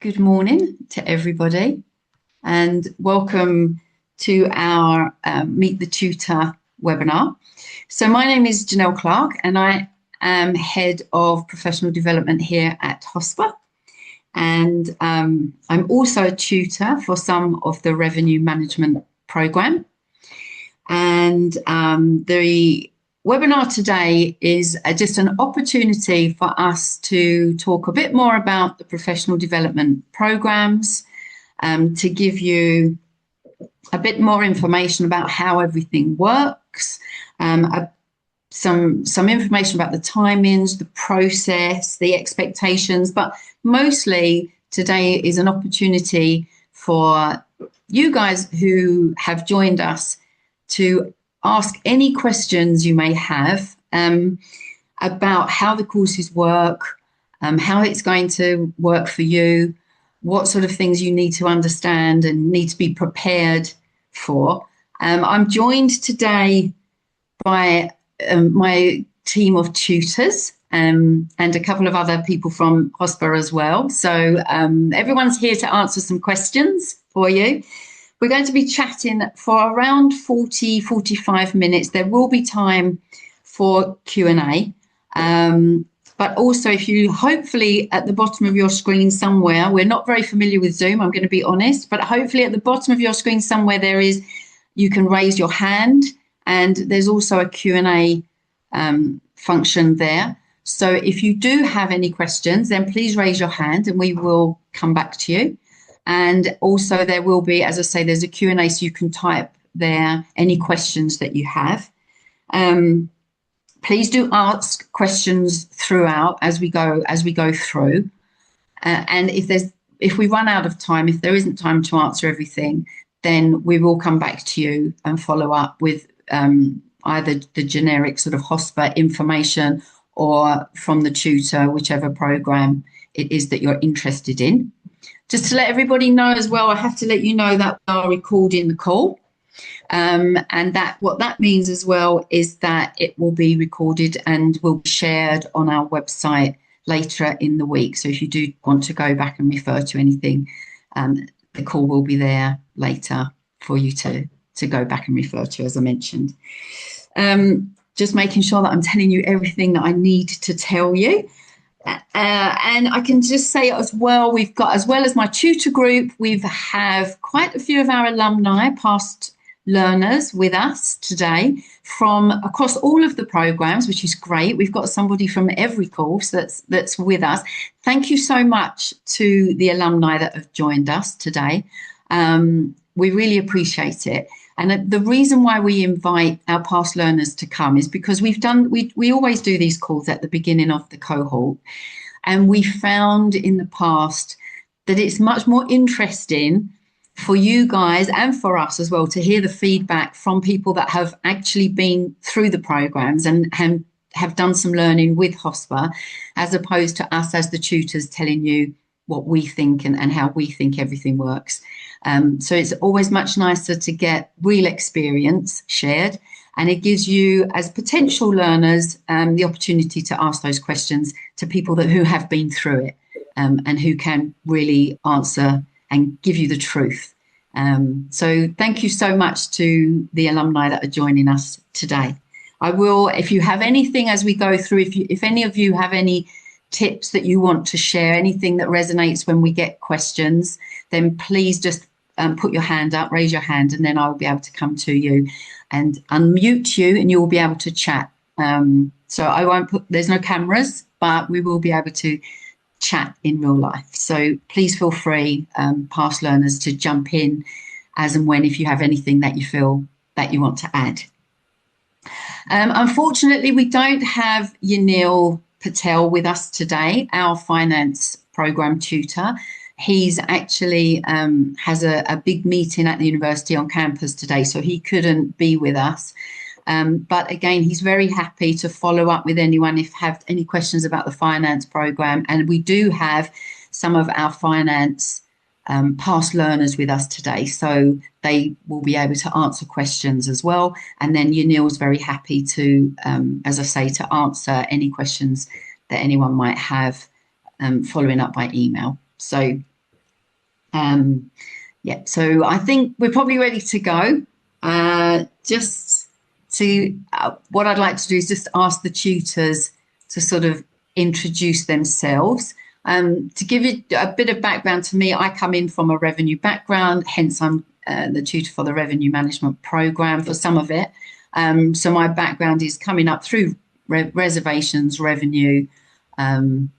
Good morning to everybody and welcome to our Meet the Tutor webinar. So my name is Janelle Clark and I am Head of Professional Development here at HOSPA, and I'm also a tutor for some of the revenue management program. And the webinar today is just an opportunity for us to talk a bit more about the professional development programs, to give you a bit more information about how everything works, some information about the timings, the process, the expectations, but mostly today is an opportunity for you guys who have joined us to ask any questions you may have about how the courses work, how it's going to work for you, what sort of things you need to understand and need to be prepared for. I'm joined today by my team of tutors and a couple of other people from HOSPA as well. So everyone's here to answer some questions for you. We're going to be chatting for around 45 minutes. There will be time for Q&A. But also, if you hopefully at the bottom of your screen somewhere, we're not very familiar with Zoom, I'm going to be honest, but hopefully at the bottom of your screen somewhere you can raise your hand, and there's also a Q&A function there. So if you do have any questions, then please raise your hand and we will come back to you. And also there will be, as I say, there's a Q&A, so you can type there any questions that you have. Please do ask questions throughout as we go through. And if we run out of time, if there isn't time to answer everything, then we will come back to you and follow up with either the generic sort of HOSPA information or from the tutor, whichever program it is that you're interested in. Just to let everybody know as well, I have to let you know that we are recording the call. And that what that means as well is that it will be recorded and will be shared on our website later in the week. So if you do want to go back and refer to anything, the call will be there later for you to go back and refer to, as I mentioned. Just making sure that I'm telling you everything that I need to tell you. And I can just say as well, we've got, as well as my tutor group, we have quite a few of our alumni, past learners with us today from across all of the programs, which is great. We've got somebody from every course that's with us. Thank you so much to the alumni that have joined us today. We really appreciate it. And the reason why we invite our past learners to come is because we always do these calls at the beginning of the cohort. And we found in the past that it's much more interesting for you guys and for us as well to hear the feedback from people that have actually been through the programs and have done some learning with HOSPA, as opposed to us as the tutors telling you what we think and how we think everything works. So it's always much nicer to get real experience shared, and it gives you as potential learners the opportunity to ask those questions to people who have been through it and who can really answer and give you the truth. So thank you so much to the alumni that are joining us today. I will, if you have anything as we go through, if any of you have any tips that you want to share, anything that resonates when we get questions, then please just put your hand up, raise your hand, and then I will be able to come to you and unmute you and you'll be able to chat. So I won't there's no cameras, but we will be able to chat in real life. So please feel free, past learners, to jump in as and when if you have anything that you feel that you want to add. Unfortunately, we don't have Yanil Patel with us today, our finance program tutor. He's actually has a big meeting at the university on campus today, so he couldn't be with us. But again, he's very happy to follow up with anyone if have any questions about the finance program. And we do have some of our finance past learners with us today, so they will be able to answer questions as well. And then Yanil's very happy to, as I say, to answer any questions that anyone might have following up by email. So Yeah, so I think we're probably ready to go. What I'd like to do is just ask the tutors to sort of introduce themselves. To give you a bit of background to me, I come in from a revenue background, hence I'm the tutor for the revenue management program for some of it. So my background is coming up through reservations, revenue, on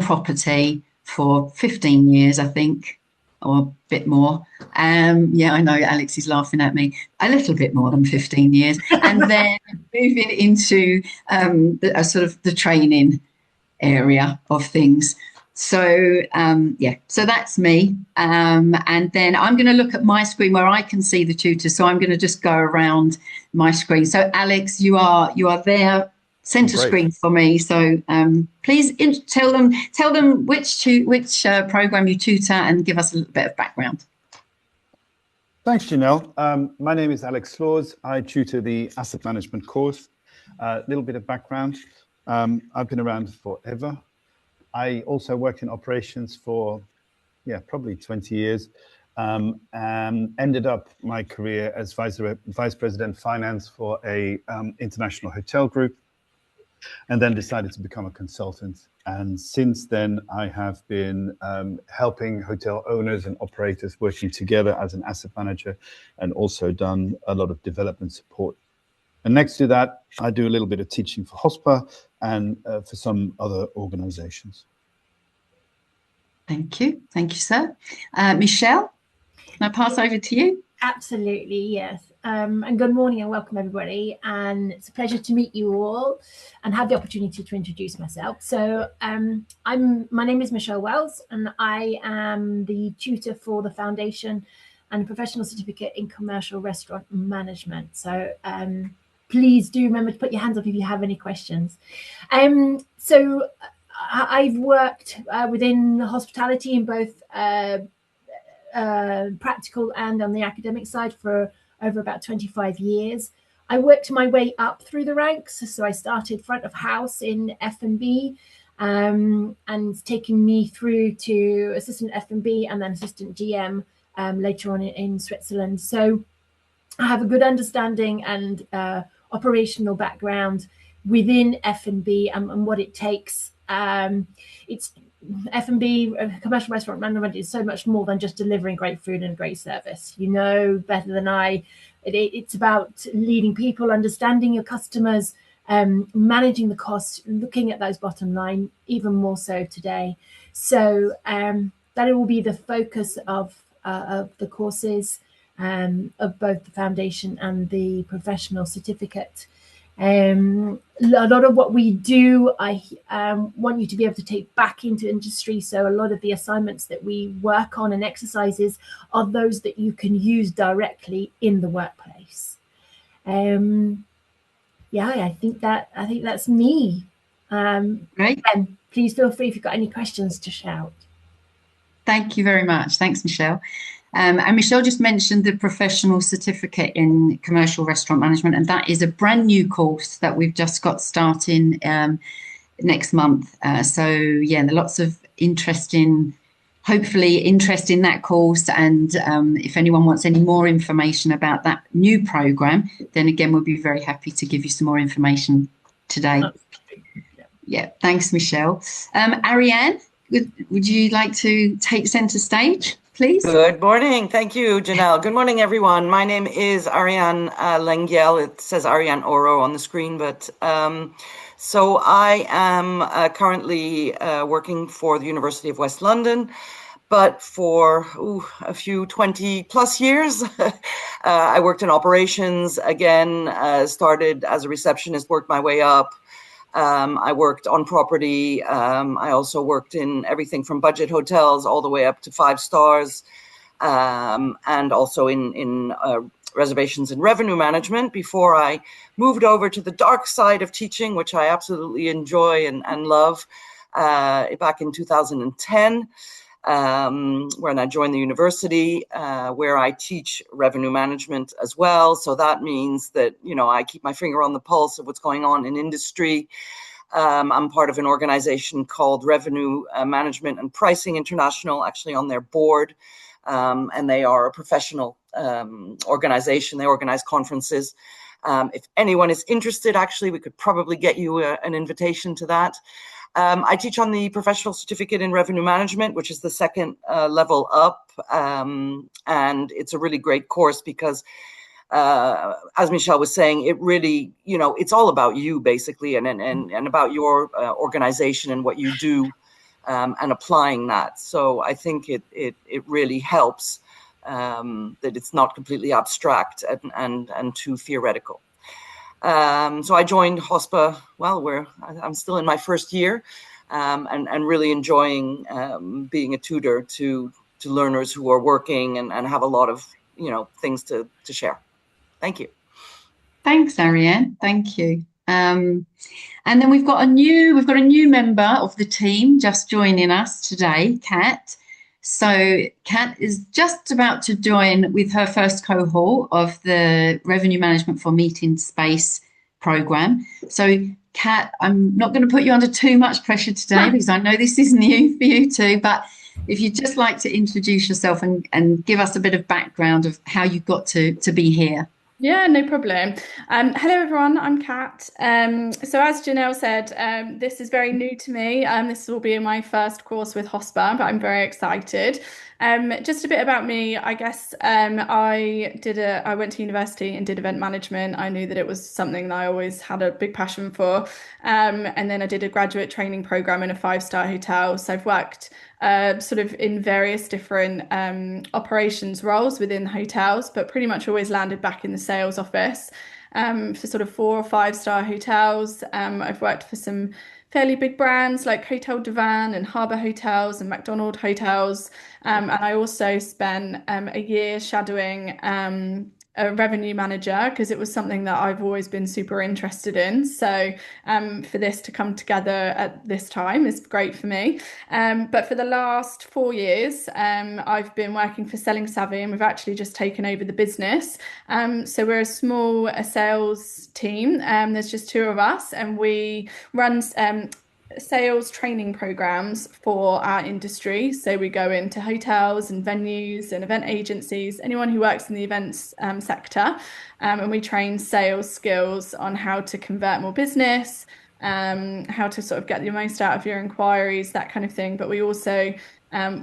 property for 15 years, I think, or a bit more. Yeah, I know Alex is laughing at me. A little bit more than 15 years. And then moving into a sort of the training area of things. So, yeah, so that's me. And then I'm going to look at my screen where I can see the tutors. So I'm going to just go around my screen. So Alex, you are there, center screen for me. So please tell them which program you tutor and give us a little bit of background. Thanks, Janelle. My name is Alex Slaws. I tutor the asset management course. A little bit of background. I've been around forever. I also worked in operations for, probably 20 years. And ended up my career as vice president finance for a international hotel group, and then decided to become a consultant. And since then, I have been helping hotel owners and operators working together as an asset manager, and also done a lot of development support. And next to that, I do a little bit of teaching for HOSPA and for some other organizations. Thank you, sir. Michelle, can I pass over to you? Absolutely, yes. And good morning and welcome everybody. And it's a pleasure to meet you all and have the opportunity to introduce myself. So my name is Michelle Wells, and I am the tutor for the Foundation and Professional Certificate in Commercial Restaurant Management. So please do remember to put your hands up if you have any questions. So I've worked within hospitality in both practical and on the academic side for over about 25 years. I worked my way up through the ranks. So I started front of house in F&B, and taking me through to assistant F&B and then assistant GM later on in Switzerland. So I have a good understanding and operational background within F&B and what it takes. It's F&B, commercial restaurant management, is so much more than just delivering great food and great service. You know better than I. It's about leading people, understanding your customers, managing the costs, looking at those bottom line, even more so today. So that will be the focus of the courses, of both the foundation and the professional certificate. A lot of what we do, I want you to be able to take back into industry. So a lot of the assignments that we work on and exercises are those that you can use directly in the workplace. Yeah, I think that's me. Great. And please feel free if you've got any questions to shout. Thank you very much. Thanks, Michelle. And Michelle just mentioned the professional certificate in commercial restaurant management, and that is a brand new course that we've just got starting next month. So yeah, lots of hopefully interest in that course. And if anyone wants any more information about that new program, then again, we'll be very happy to give you some more information today. Yeah, thanks, Michelle. Ariane, would you like to take center stage, please? Good morning. Thank you, Janelle. Good morning, everyone. My name is Ariane Lengyel. It says Ariane Oro on the screen, but so I am currently working for the University of West London, but for a few 20 plus years. I worked in operations, again, started as a receptionist, worked my way up. I worked on property. I also worked in everything from budget hotels all the way up to 5 stars, and also in reservations and revenue management before I moved over to the dark side of teaching, which I absolutely enjoy and love, back in 2010. When I joined the university, where I teach revenue management as well. So that means that, I keep my finger on the pulse of what's going on in industry. I'm part of an organization called Revenue Management and Pricing International, actually on their board. and they are a professional organization. They organize conferences. If anyone is interested, actually, we could probably get you an invitation to that. I teach on the Professional Certificate in Revenue Management, which is the second level up, and it's a really great course because, as Michelle was saying, it really, it's all about you basically, and about your organization and what you do, and applying that. So I think it really helps that it's not completely abstract and too theoretical. So I joined HOSPA. Well, I'm still in my first year, and really enjoying being a tutor to learners who are working and have a lot of things to share. Thank you. Thanks, Ariane. Thank you. And then we've got a new member of the team just joining us today, Kat. So Kat is just about to join with her first cohort of the Revenue Management for Meeting Space program. So Kat, I'm not going to put you under too much pressure today because I know this is new for you too, but if you'd just like to introduce yourself and give us a bit of background of how you got to be here. Yeah, no problem. Hello, everyone. I'm Kat. So as Janelle said, this is very new to me. This will be my first course with HOSPA, but I'm very excited. Just a bit about me, I guess. I went to university and did event management. I knew that it was something that I always had a big passion for. And then I did a graduate training program in a 5-star hotel. So I've worked sort of in various different operations roles within hotels, but pretty much always landed back in the sales office for sort of 4 or 5-star hotels. I've worked for some fairly big brands like Hotel Divan and Harbour Hotels and McDonald Hotels. And I also spent a year shadowing a revenue manager because it was something that I've always been super interested in. So for this to come together at this time is great for me. But for the last 4 years, I've been working for Selling Savvy, and we've actually just taken over the business. So we're a small sales team. There's just 2 of us, and we run sales training programs for our industry. So we go into hotels and venues and event agencies, anyone who works in the events sector, and we train sales skills on how to convert more business, how to sort of get the most out of your inquiries, that kind of thing. But we also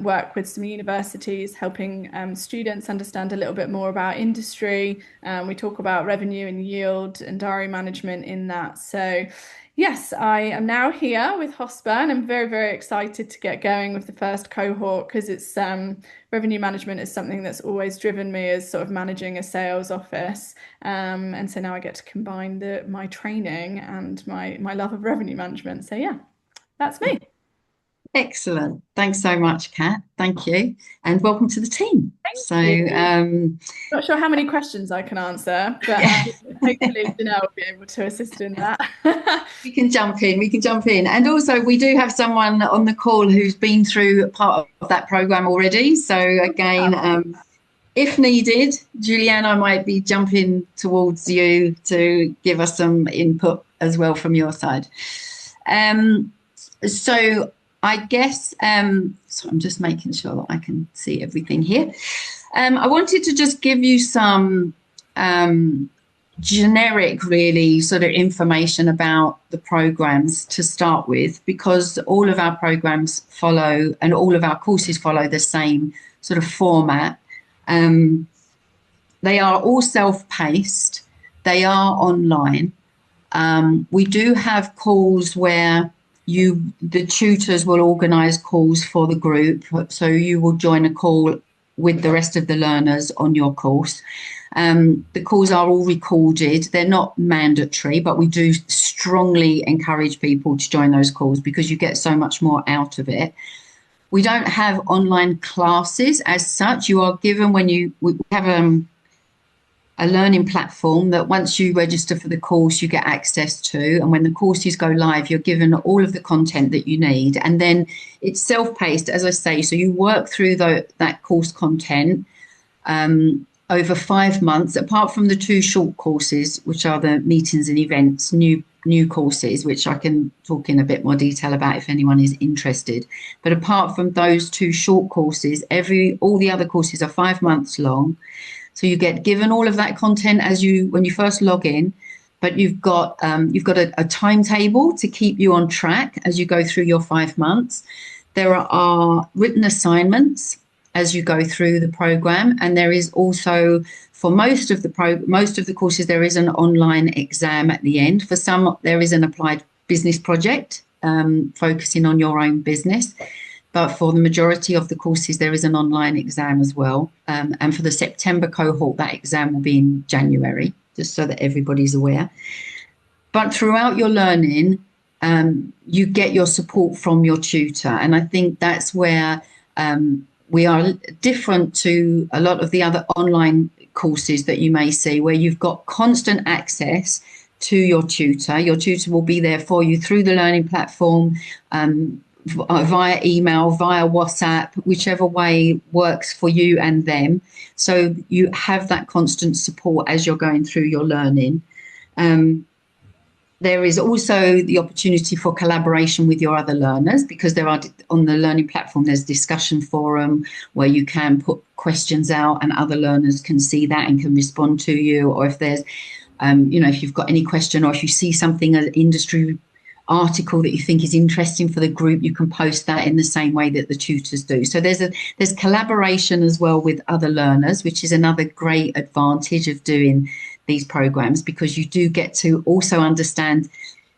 work with some universities, helping students understand a little bit more about industry. We talk about revenue and yield and diary management in that. So yes, I am now here with HOSPA, and I'm very, very excited to get going with the first cohort because it's revenue management is something that's always driven me as sort of managing a sales office. And so now I get to combine my training and my love of revenue management. So yeah, that's me. Excellent. Thanks so much, Kat. Thank you. And welcome to the team. Thank you. Not sure how many questions I can answer, but hopefully Janelle will be able to assist in that. We can jump in. And also we do have someone on the call who's been through part of that program already. So again, if needed, Julianne, I might be jumping towards you to give us some input as well from your side. So I guess, so I'm just making sure that I can see everything here. I wanted to just give you some generic, really, sort of information about the programs to start with, because all of our programs follow and all of our courses follow the same sort of format. They are all self-paced. They are online. We do have calls where the tutors will organise calls for the group, so you will join a call with the rest of the learners on your course. The calls are all recorded. They're not mandatory, but we do strongly encourage people to join those calls because you get so much more out of it. We don't have online classes as such. You are given we have a learning platform that once you register for the course, you get access to. And when the courses go live, you're given all of the content that you need. And then it's self-paced, as I say. So you work through that course content over 5 months, apart from the 2 short courses, which are the meetings and events, new new courses, which I can talk in a bit more detail about if anyone is interested. But apart from those 2 short courses, all the other courses are 5 months long. So you get given all of that content when you first log in, but you've got a timetable to keep you on track as you go through your 5 months. There are written assignments as you go through the program, and there is also, for most of the courses, there is an online exam at the end. For some, there is an applied business project focusing on your own business. But for the majority of the courses, there is an online exam as well. And for the September cohort, that exam will be in January, just so that everybody's aware. But throughout your learning, you get your support from your tutor. And I think that's where we are different to a lot of the other online courses that you may see, where you've got constant access to your tutor. Your tutor will be there for you through the learning platform, via email, via WhatsApp, whichever way works for you and them. So you have that constant support as you're going through your learning. There is also the opportunity for collaboration with your other learners, because there are, on the learning platform, there's discussion forum where you can put questions out and other learners can see that and can respond to you. Or if there's, if you've got any question, or if you see something, an industry article that you think is interesting for the group, you can post that in the same way that the tutors do. So there's collaboration as well with other learners, which is another great advantage of doing these programs, because you do get to also understand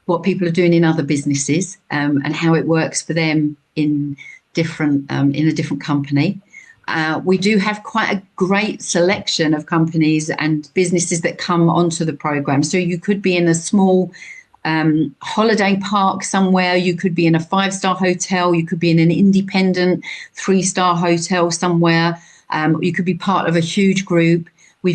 what people are doing in other businesses, and how it works for them in a different company. We do have quite a great selection of companies and businesses that come onto the program. So you could be in a small holiday park somewhere, you could be in a 5-star hotel, you could be in an independent 3-star hotel somewhere, you could be part of a huge group.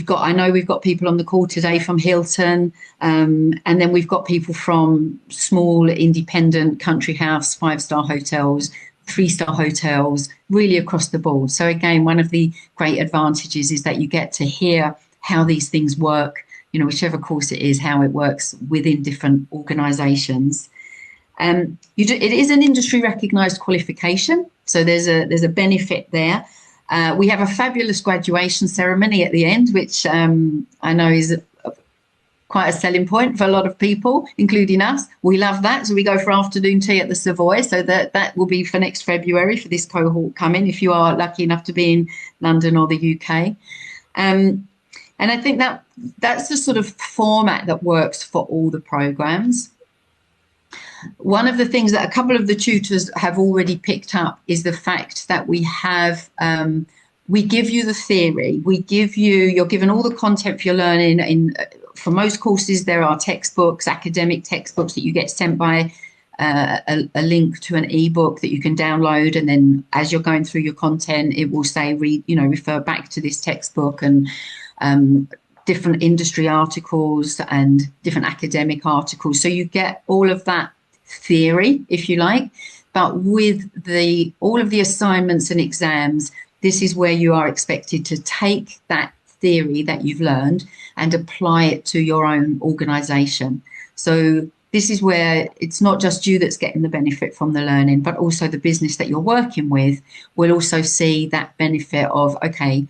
I know we've got people on the call today from Hilton, and then we've got people from small independent country house 5-star hotels, 3-star hotels, really across the board. So again, one of the great advantages is that you get to hear how these things work, whichever course it is, how it works within different organisations. It is an industry recognised qualification, so there's a benefit there. We have a fabulous graduation ceremony at the end, which I know is quite a selling point for a lot of people, including us. We love that. So we go for afternoon tea at the Savoy. So that will be for next February for this cohort coming, if you are lucky enough to be in London or the UK. And I think that's the sort of format that works for all the programs. One of the things that a couple of the tutors have already picked up is the fact that we give you the theory, you're given all the content for your learning. For most courses, there are textbooks, academic textbooks that you get sent by a link to an ebook that you can download, and then as you're going through your content, it will say refer back to this textbook, and different industry articles and different academic articles. So you get all of that theory, if you like, but with all of the assignments and exams, this is where you are expected to take that theory that you've learned and apply it to your own organisation. So this is where it's not just you that's getting the benefit from the learning, but also the business that you're working with will also see that benefit of, okay,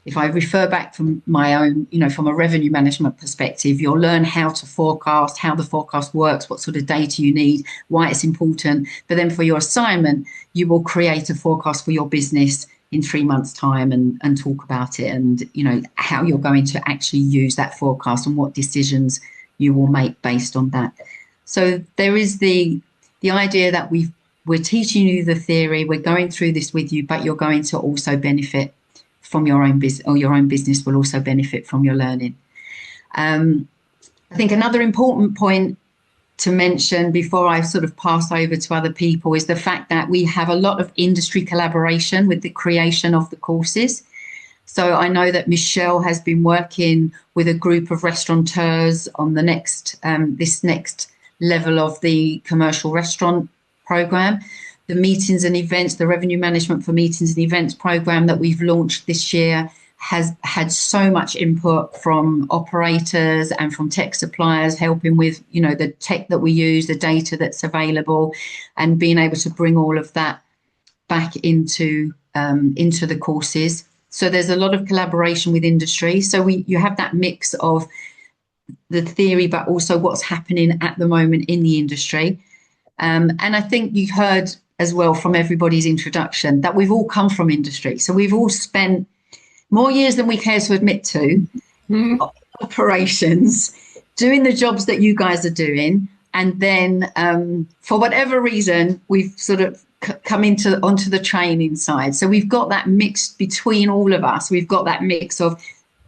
if I refer back from my own, from a revenue management perspective, you'll learn how to forecast, how the forecast works, what sort of data you need, why it's important. But then for your assignment, you will create a forecast for your business in 3 months' time and talk about it, and, how you're going to actually use that forecast and what decisions you will make based on that. So there is the idea that we're teaching you the theory, we're going through this with you, but you're going to also benefit from your own business, or your own business will also benefit from your learning. I think another important point to mention before I sort of pass over to other people is the fact that we have a lot of industry collaboration with the creation of the courses. So I know that Michelle has been working with a group of restaurateurs on the this next level of the commercial restaurant program. The meetings and events, the revenue management for meetings and events program that we've launched this year has had so much input from operators and from tech suppliers, helping with, you know, the tech that we use, the data that's available, and being able to bring all of that back into the courses. So there's a lot of collaboration with industry. So you have that mix of the theory, but also what's happening at the moment in the industry. And I think you heard as well from everybody's introduction that we've all come from industry. So we've all spent more years than we care to admit to operations, doing the jobs that you guys are doing. And then for whatever reason, we've sort of come onto the training side. So we've got that mix between all of us. We've got that mix of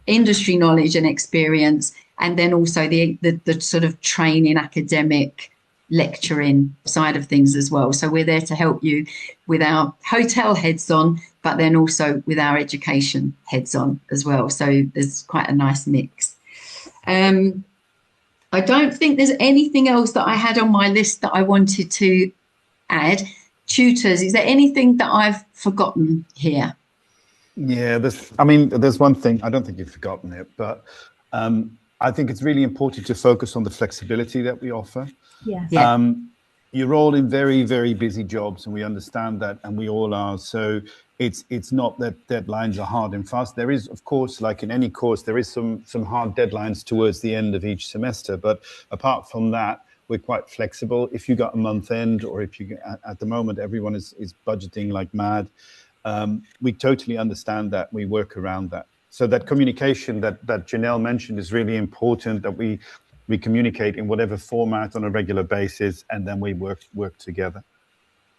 industry knowledge and experience, and then also the sort of training, academic, lecturing side of things as well. So we're there to help you with our hotel heads on, but then also with our education heads on as well. So there's quite a nice mix. I don't think there's anything else that I had on my list that I wanted to add. Tutors, is there anything that I've forgotten here? Yeah, there's one thing. I don't think you've forgotten it, but I think it's really important to focus on the flexibility that we offer. Yeah. You're all in very, very busy jobs, and we understand that, and we all are. So it's not that deadlines are hard and fast. There is, of course, like in any course, there is some hard deadlines towards the end of each semester. But apart from that, we're quite flexible. If you got a month end, or if you, at the moment, everyone is budgeting like mad, we totally understand that. We work around that. So that communication that Janelle mentioned is really important, that we communicate in whatever format on a regular basis, and then we work together.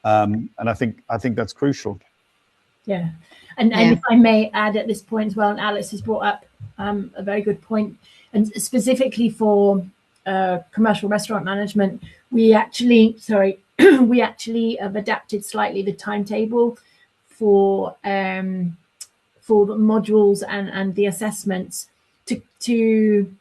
And I think that's crucial. Yeah. And if I may add at this point as well, and Alex has brought up a very good point, and specifically for commercial restaurant management, we actually have adapted slightly the timetable for the modules and the assessments to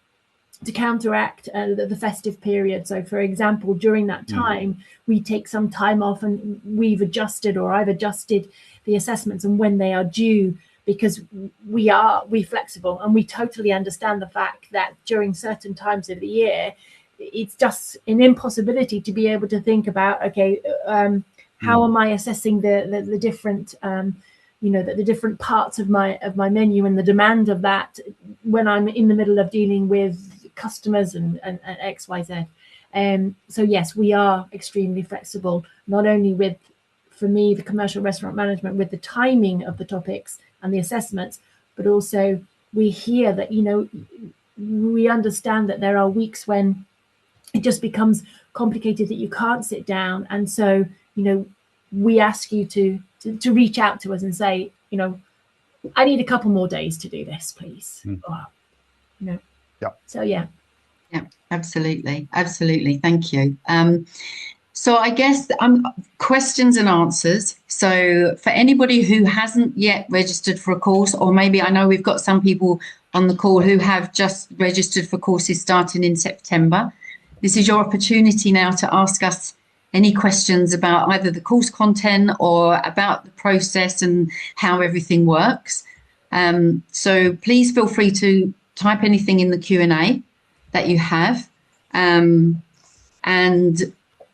counteract the festive period. So for example, during that time, we take some time off, and I've adjusted the assessments and when they are due, because we're flexible, and we totally understand the fact that during certain times of the year, it's just an impossibility to be able to think about, okay, how am I assessing the different the different parts of my menu and the demand of that when I'm in the middle of dealing with customers and XYZ. So yes, we are extremely flexible, not only with, for me, the commercial restaurant management, with the timing of the topics and the assessments, but also we hear that, we understand that there are weeks when it just becomes complicated, that you can't sit down. And so, we ask you to reach out to us and say, I need a couple more days to do this, please. Yeah. So yeah, absolutely. Thank you. So I guess questions and answers. So for anybody who hasn't yet registered for a course, or maybe I know we've got some people on the call who have just registered for courses starting in September, this is your opportunity now to ask us any questions about either the course content or about the process and how everything works. So please feel free to type anything in the Q&A that you have. And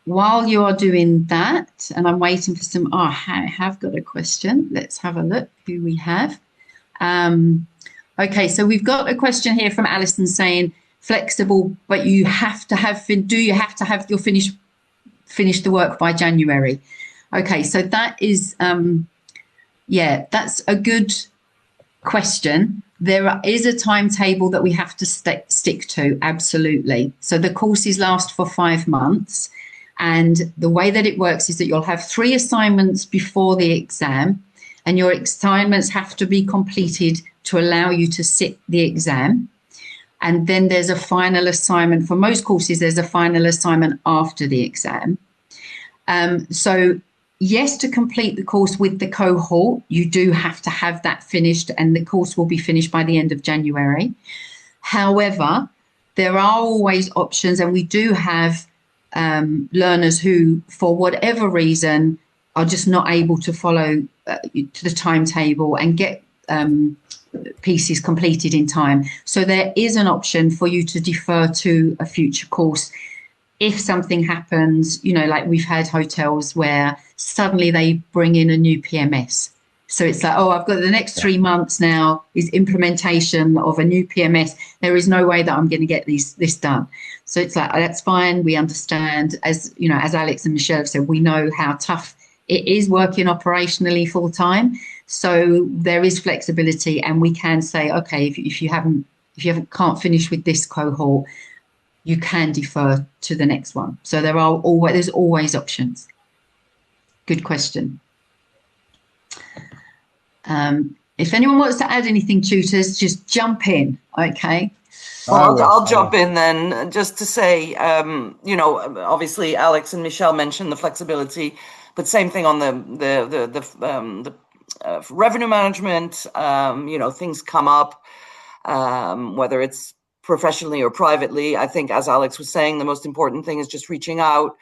while you are doing that, and I'm waiting for some, I have got a question. Let's have a look who we have. Okay, so we've got a question here from Alison saying, flexible, but do you have to have your finish the work by January? Okay, so that is, that's a good question. There is a timetable that we have to stick to, absolutely. So the courses last for 5 months, and the way that it works is that you'll have 3 assignments before the exam, and your assignments have to be completed to allow you to sit the exam. And then there's a final assignment. For most courses, there's a final assignment after the exam. So yes, to complete the course with the cohort, you do have to have that finished, and the course will be finished by the end of January. However, there are always options, and we do have learners who, for whatever reason, are just not able to follow to the timetable and get pieces completed in time. So there is an option for you to defer to a future course if something happens, you know, like we've had hotels where suddenly they bring in a new PMS. So it's like, oh, I've got the next 3 months now is implementation of a new PMS. There is no way that I'm going to get this done. So it's like, oh, that's fine. We understand, as you know, as Alex and Michelle have said, we know how tough it is working operationally full time. So there is flexibility, and we can say, okay, if you can't finish with this cohort, you can defer to the next one. So there's always options. Good question. If anyone wants to add anything, tutors, just jump in, okay? Well, I'll jump in then, just to say, you know, obviously Alex and Michelle mentioned the flexibility, but same thing on the revenue management. You know, things come up, whether it's professionally or privately. I think, as Alex was saying, the most important thing is just reaching out.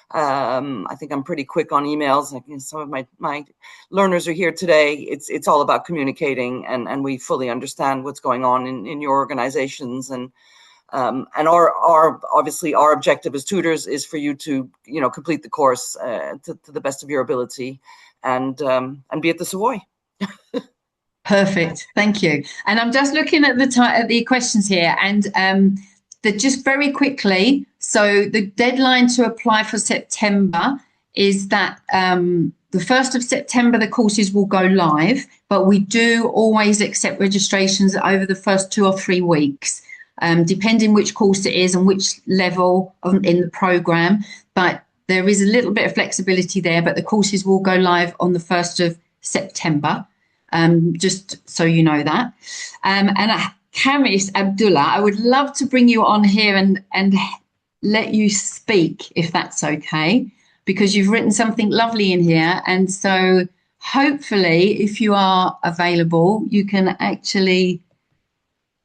I think I'm pretty quick on emails. Like, you know, some of my learners are here today. It's all about communicating, and we fully understand what's going on in your organizations. And our obviously our objective as tutors is for you to, you know, complete the course to the best of your ability, and be at the Savoy. Perfect, thank you. And I'm just looking at the questions here, and just very quickly. So the deadline to apply for September is that the 1st of September, the courses will go live, but we do always accept registrations over the first 2 or 3 weeks, depending which course it is and which level in the program. But there is a little bit of flexibility there, but the courses will go live on the 1st of September, just so you know that. And Kamis Abdullah, I would love to bring you on here and let you speak, if that's okay, because you've written something lovely in here. And so hopefully, if you are available, you can actually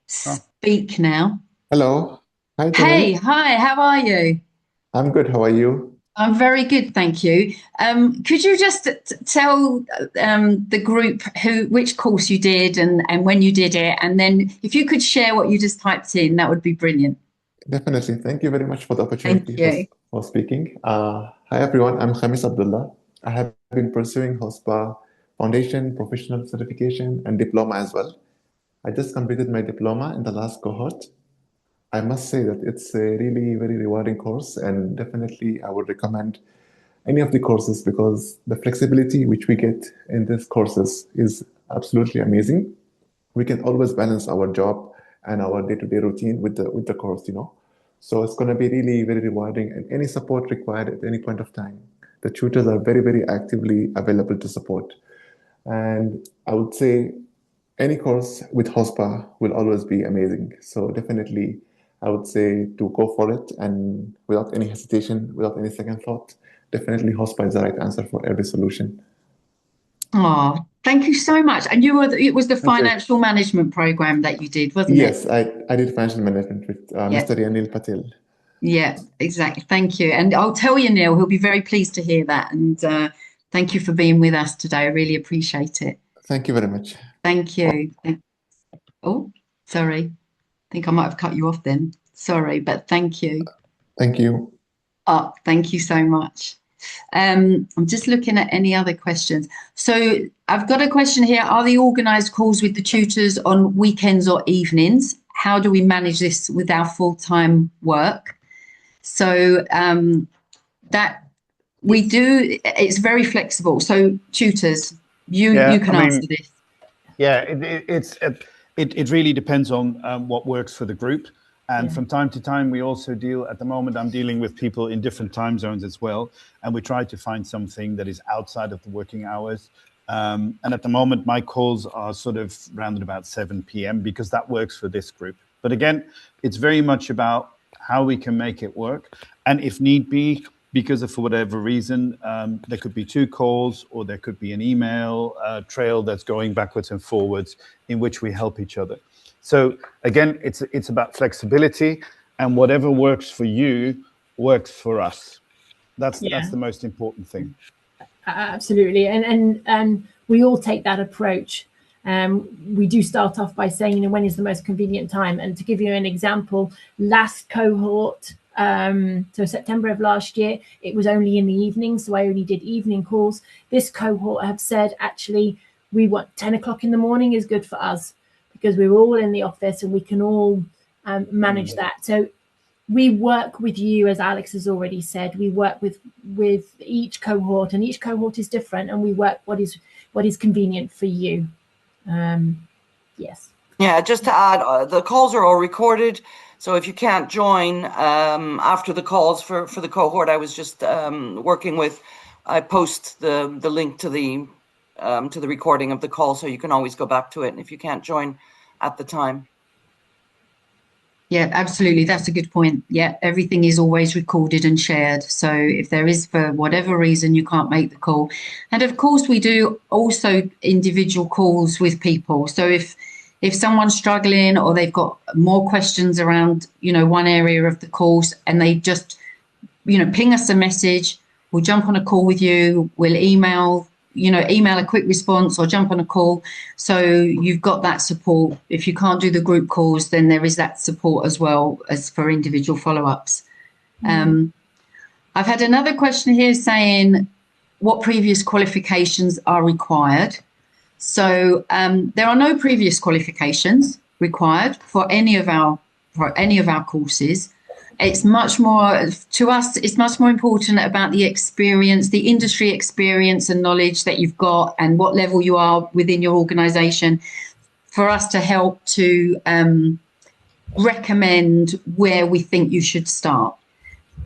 speak now. Hello. Hi, Hey, hi, how are you? I'm good. How are you? I'm very good, thank you. Could you just tell the group which course you did and when you did it, and then if you could share what you just typed in, that would be brilliant. Definitely. Thank you very much for the opportunity Thank you. for speaking. Hi, everyone. I'm Khamis Abdullah. I have been pursuing HOSPA Foundation, Professional Certification, and Diploma as well. I just completed my diploma in the last cohort. I must say that it's a really very rewarding course, and definitely I would recommend any of the courses because the flexibility which we get in these courses is absolutely amazing. We can always balance our job and our day-to-day routine with the course, you know. So it's going to be really very rewarding, and any support required at any point of time, the tutors are very, very actively available to support. And I would say any course with HOSPA will always be amazing. So definitely, I would say to go for it, and without any hesitation, without any second thought, definitely HOSPA is the right answer for every solution. Oh, thank you so much. And it was the financial management program that you did, wasn't it? Yes, I did financial management with Mr. Anil Patel. Yeah, exactly. Thank you. And I'll tell you, Neil, he'll be very pleased to hear that. And thank you for being with us today. I really appreciate it. Thank you very much. Thank you. Oh, sorry. I think I might have cut you off then. Sorry, but thank you. Thank you. Oh, thank you so much. I'm just looking at any other questions. So I've got a question here. Are the organised calls with the tutors on weekends or evenings? How do we manage this with our full-time work? So that we do, it's very flexible. So tutors, you can answer this. Yeah, it really depends on what works for the group. And from time to time, we also at the moment, I'm dealing with people in different time zones as well. And we try to find something that is outside of the working hours. And at the moment, my calls are sort of round at about 7 p.m. because that works for this group. But again, it's very much about how we can make it work. And if need be, because for whatever reason, there could be 2 calls or there could be an email trail that's going backwards and forwards in which we help each other. So again, it's about flexibility, and whatever works for you works for us. That's the most important thing. Absolutely, and we all take that approach. we do start off by saying, you know, when is the most convenient time? And to give you an example, last cohort, so September of last year, it was only in the evening, so I only did evening calls. This cohort have said, actually, we want 10 o'clock in the morning is good for us, because we're all in the office and we can all manage that. So we work with you, as Alex has already said. We work with each cohort, and each cohort is different, and we work what is convenient for you. Yes. Yeah, just to add, the calls are all recorded, so if you can't join after the calls for the cohort I was just working with, I post the link to the recording of the call, so you can always go back to it if you can't join at the time. Yeah, absolutely. That's a good point. Yeah, everything is always recorded and shared. So if there is, for whatever reason, you can't make the call. And of course, we do also individual calls with people. So if someone's struggling or they've got more questions around, you know, one area of the course, and they just, you know, ping us a message, we'll jump on a call with you, we'll email a quick response or jump on a call. So you've got that support. If you can't do the group calls, then there is that support as well as for individual follow-ups. I've had another question here saying what previous qualifications are required. So there are no previous qualifications required for any of our courses. It's much more, to us, it's much more important about the experience, the industry experience and knowledge that you've got and what level you are within your organisation, for us to help to recommend where we think you should start.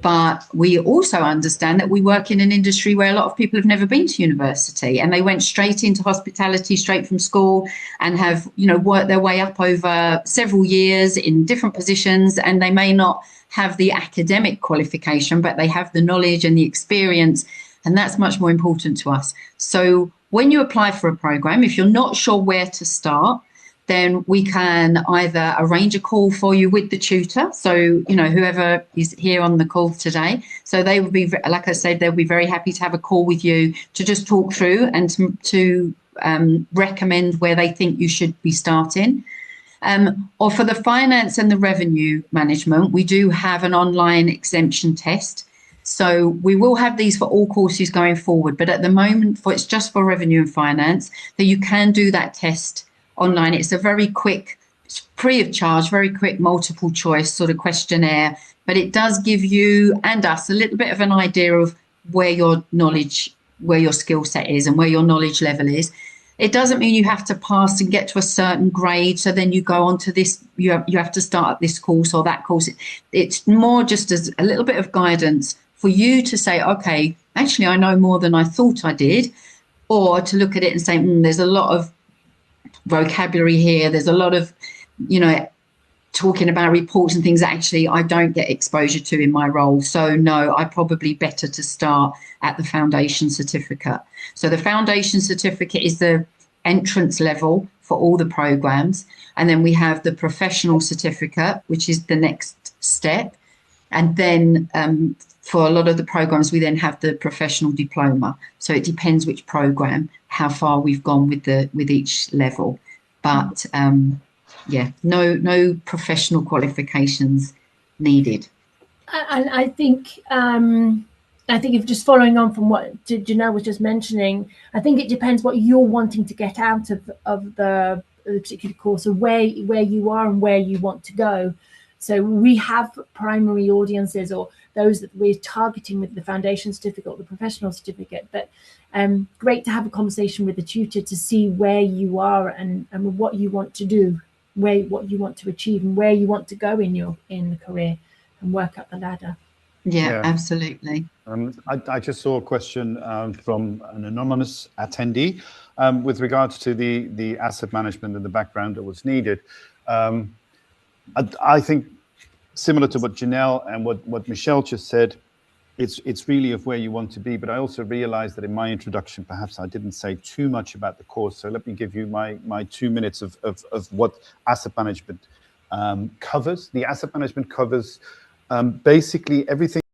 But we also understand that we work in an industry where a lot of people have never been to university, and they went straight into hospitality straight from school and have, you know, worked their way up over several years in different positions, and they may not have the academic qualification, but they have the knowledge and the experience, and that's much more important to us. So when you apply for a program, if you're not sure where to start, then we can either arrange a call for you with the tutor. So, you know, whoever is here on the call today, so they will be, like I said, they'll be very happy to have a call with you to just talk through and to recommend where they think you should be starting. Or for the finance and the revenue management, we do have an online exemption test. So we will have these for all courses going forward, but at the moment, it's just for revenue and finance, that you can do that test online. It's a very quick, free of charge, very quick multiple choice sort of questionnaire, but it does give you and us a little bit of an idea of where your knowledge, where your skill set is and where your knowledge level is. It doesn't mean you have to pass and get to a certain grade, so then you go on to this, you have to start this course or that course. It's more just as a little bit of guidance for you to say, okay, actually I know more than I thought I did, or to look at it and say, there's a lot of vocabulary here, there's a lot of, you know, talking about reports and things that actually I don't get exposure to in my role. So no, I probably better to start at the foundation certificate. So the foundation certificate is the entrance level for all the programs. And then we have the professional certificate, which is the next step. And then for a lot of the programs, we then have the professional diploma. So it depends which program, how far we've gone with each level. But yeah, no professional qualifications needed. And I think if just following on from what Janelle was just mentioning, I think it depends what you're wanting to get out of the particular course, or where you are and where you want to go. So we have primary audiences, or those that we're targeting with the foundation certificate or the professional certificate. But great to have a conversation with the tutor to see where you are and what you want to do, what you want to achieve, and where you want to go in the career and work up the ladder. Yeah. Absolutely. I just saw a question from an anonymous attendee with regards to the asset management and the background that was needed. I think similar to what Janelle and what Michelle just said, it's really of where you want to be. But I also realized that in my introduction, perhaps I didn't say too much about the course. So let me give you my 2 minutes of what asset management covers. The asset management covers basically everything